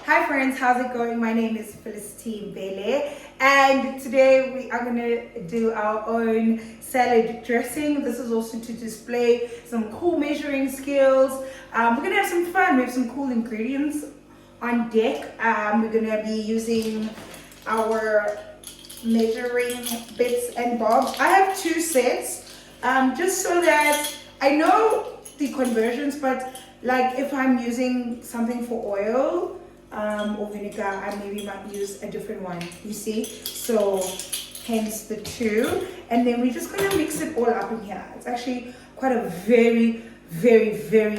Hi friends, how's it going? My name is Felicity Bele, and today we are going to do our own salad dressing. This is also to display some cool measuring skills. We're going to have some fun. We have some cool ingredients on deck. We're going to be using our measuring bits and bobs. I have two sets, just so that I know the conversions, but like if I'm using something for oil or vinegar, I maybe might use a different one, you see? So hence the two. And then we're just gonna mix it all up in here. It's actually quite a very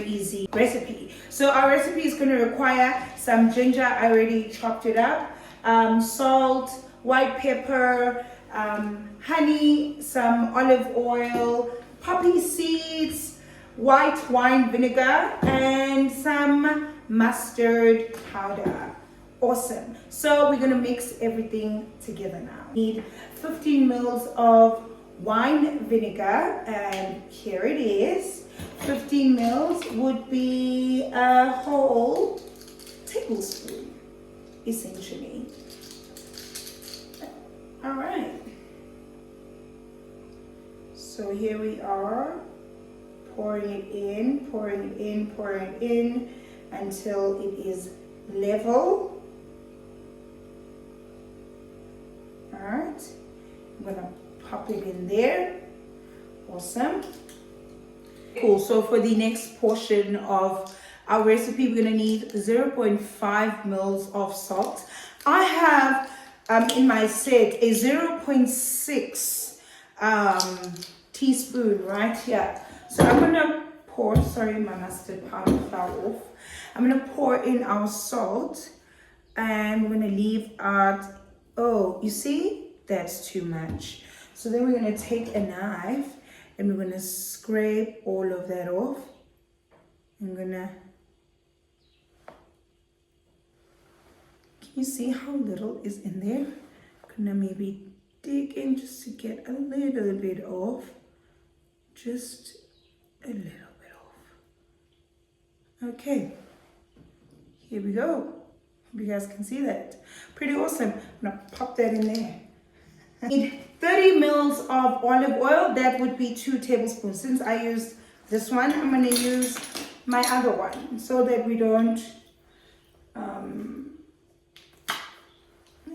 easy recipe. So our recipe is gonna require some ginger. I already chopped it up, salt, white pepper, honey, some olive oil, poppy seeds, white wine vinegar, and some mustard powder. Awesome. So we're gonna mix everything together now. Need 15 mils of wine vinegar, and here it is. 15 mils would be a whole tablespoon, essentially. All right. So here we are. Pouring it in until it is level. All right, I'm gonna pop it in there. Awesome. Cool. So for the next portion of our recipe, we're gonna need 0.5 mils of salt. I have in my set a 0.6 teaspoon right here. So I'm gonna pour, sorry, my mustard powder fell off. I'm gonna pour in our salt, and we're gonna leave out, oh, you see, that's too much. So then we're gonna take a knife and we're gonna scrape all of that off. I'm gonna, can you see how little is in there? I'm gonna maybe dig in just to get a little bit off. Just a little bit off. Okay, here we go. Hope you guys can see that. Pretty awesome. I'm gonna pop that in there. I need 30 mils of olive oil. That would be 2 tablespoons. Since I used this one, I'm gonna use my other one so that we don't,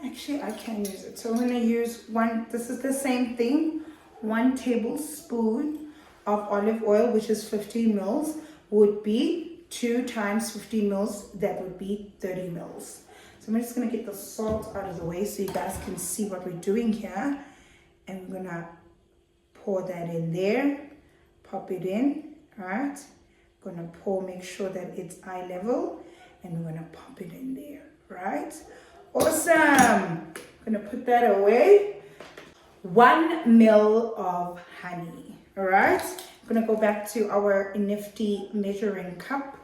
actually I can use it. So I'm gonna use one, this is the same thing, 1 tablespoon of olive oil, which is 15 mils, would be 2 times 15 mils, that would be 30 mils. So I'm just gonna get the salt out of the way so you guys can see what we're doing here. And we're gonna pour that in there, pop it in, all right? Gonna pour, make sure that it's eye level, and we're gonna pop it in there, right? Awesome. Gonna put that away. 1 mil of honey. All right, I'm gonna go back to our nifty measuring cup,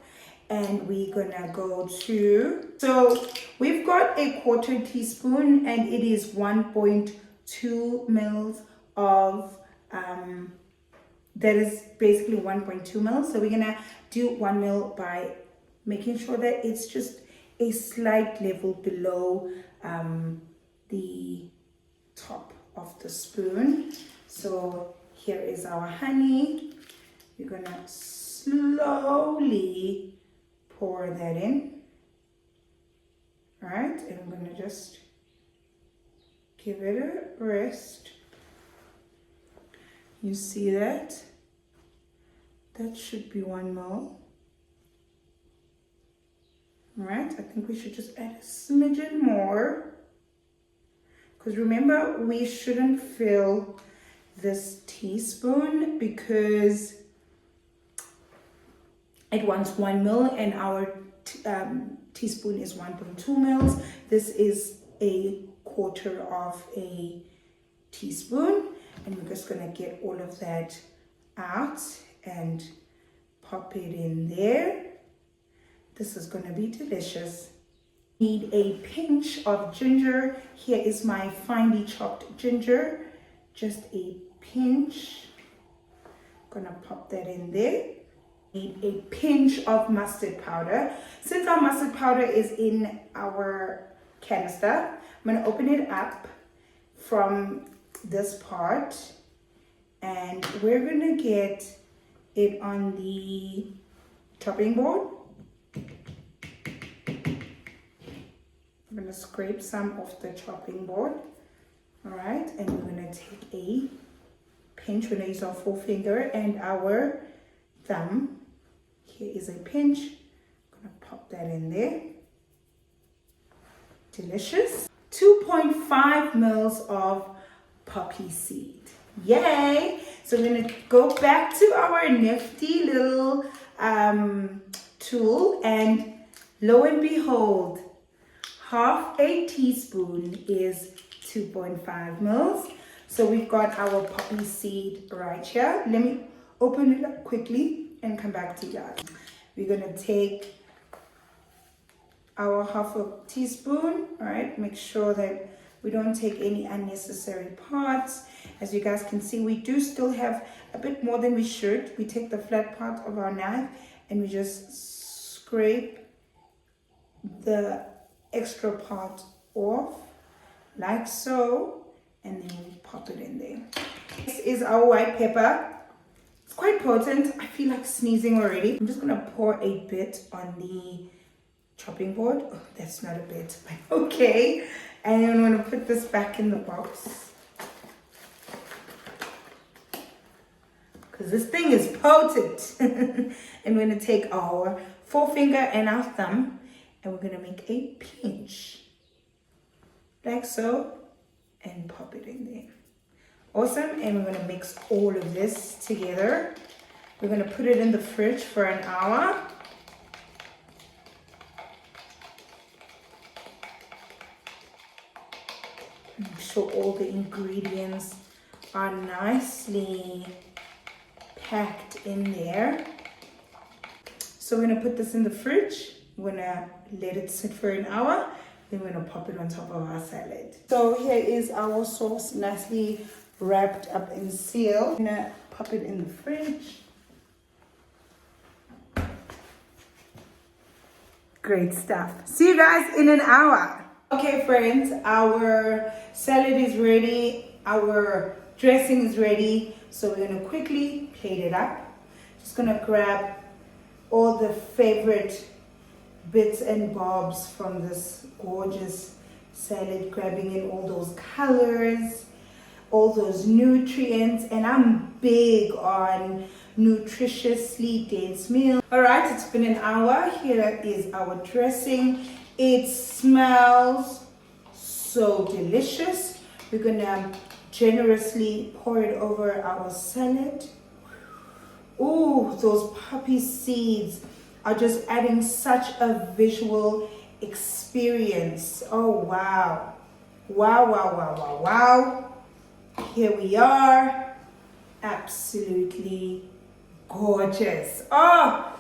and we're gonna go to, so we've got a 1/4 teaspoon, and it is 1.2 mils of, that is basically 1.2 mils. So we're gonna do 1 mil by making sure that it's just a slight level below the top of the spoon. So here is our honey. You're gonna slowly pour that in. All right, and I'm gonna just give it a rest. You see that? That should be 1 mil. All right, I think we should just add a smidgen more. Because remember, we shouldn't fill this teaspoon because it wants 1 mil and our teaspoon is 1.2 mils. This is a 1/4 of a teaspoon, and we're just gonna get all of that out and pop it in there. This is gonna be delicious. Need a pinch of ginger. Here is my finely chopped ginger, just a pinch. Gonna pop that in there. Need a pinch of mustard powder. Since our mustard powder is in our canister, I'm going to open it up from this part, and we're going to get it on the chopping board. I'm going to scrape some off the chopping board. All right, and we're going to take a pinch. We're going to use our forefinger and our thumb. Here is a pinch. I'm going to pop that in there. Delicious. 2.5 mils of poppy seed. Yay! So we're going to go back to our nifty little tool, and lo and behold, half a teaspoon is 2.5 mils. So we've got our poppy seed right here. Let me open it up quickly and come back to you guys. We're going to take our half a teaspoon. All right, make sure that we don't take any unnecessary parts. As you guys can see, we do still have a bit more than we should. We take the flat part of our knife and we just scrape the extra part off like so, and then we pop it in there. This is our white pepper. It's quite potent. I feel like sneezing already. I'm just gonna pour a bit on the chopping board. Oh, that's not a bit, but okay. And then I'm gonna put this back in the box, because this thing is potent. And we're gonna take our forefinger and our thumb, and we're gonna make a pinch like so and pop it in there. Awesome. And we're going to mix all of this together. We're going to put it in the fridge for an hour. Make sure all the ingredients are nicely packed in there. So we're going to put this in the fridge. We're going to let it sit for an hour. Then we're going to pop it on top of our salad. So here is our sauce, nicely wrapped up and sealed. I'm going to pop it in the fridge. Great stuff. See you guys in an hour. Okay friends, our salad is ready. Our dressing is ready. So we're going to quickly plate it up. Just going to grab all the favorite bits and bobs from this gorgeous salad, grabbing in all those colors, all those nutrients, and I'm big on nutritiously dense meals. All right, it's been an hour. Here is our dressing. It smells so delicious. We're gonna generously pour it over our salad. Ooh, those poppy seeds are just adding such a visual experience. Oh wow, wow, wow, wow, wow, wow. Here we are, absolutely gorgeous. Oh,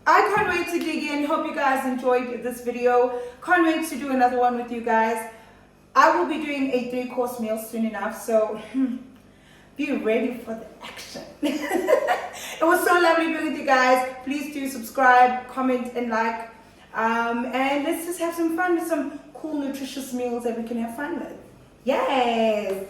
I can't wait to dig in. Hope you guys enjoyed this video. Can't wait to do another one with you guys. I will be doing a 3-course meal soon enough, so be ready for the action. It was so lovely being with you guys. Please do subscribe, comment, and like. And let's just have some fun with some cool, nutritious meals that we can have fun with. Yes!